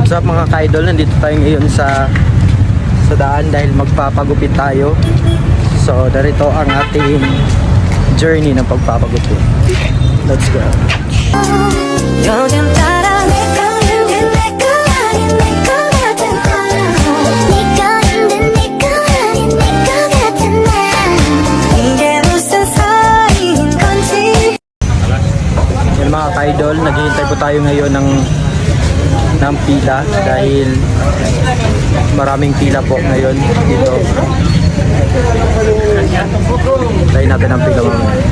What's up mga ka-idol, nandito tayo ngayon sa daan dahil magpapagupit tayo. So narito ang ating journey ng pagpapagupit. Let's go. Yan mga ka-idol, naghihintay po tayo ngayon ng pila dahil maraming pila po ngayon dito. Tayo natin ang pila mamaya.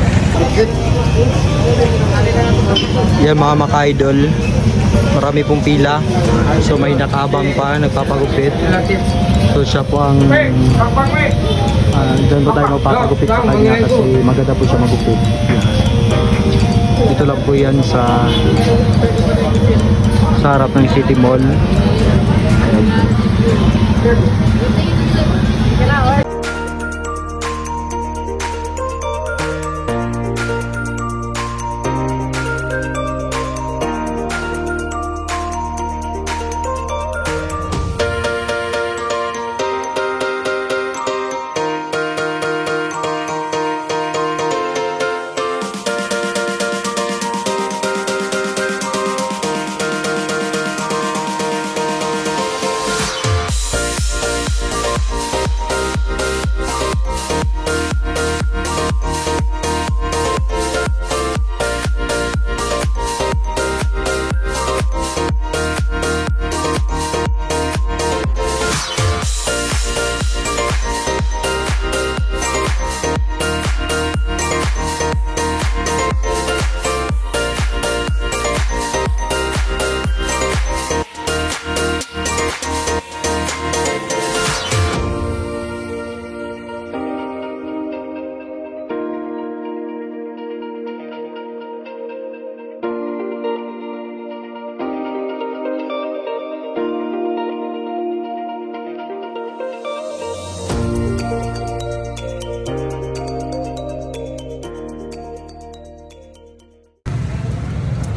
Yan mga maka-idol, marami pong pila. So may nakabang pa, nagpapagupit. So siya po ang doon po tayo magpapagupit sa kanya kasi maganda po siya magupit. Dito lang po yan sa harap ng City Mall.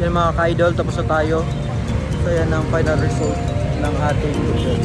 Yan mga ka-idol, tapos na tayo. So yan ang final result ng ating gupit.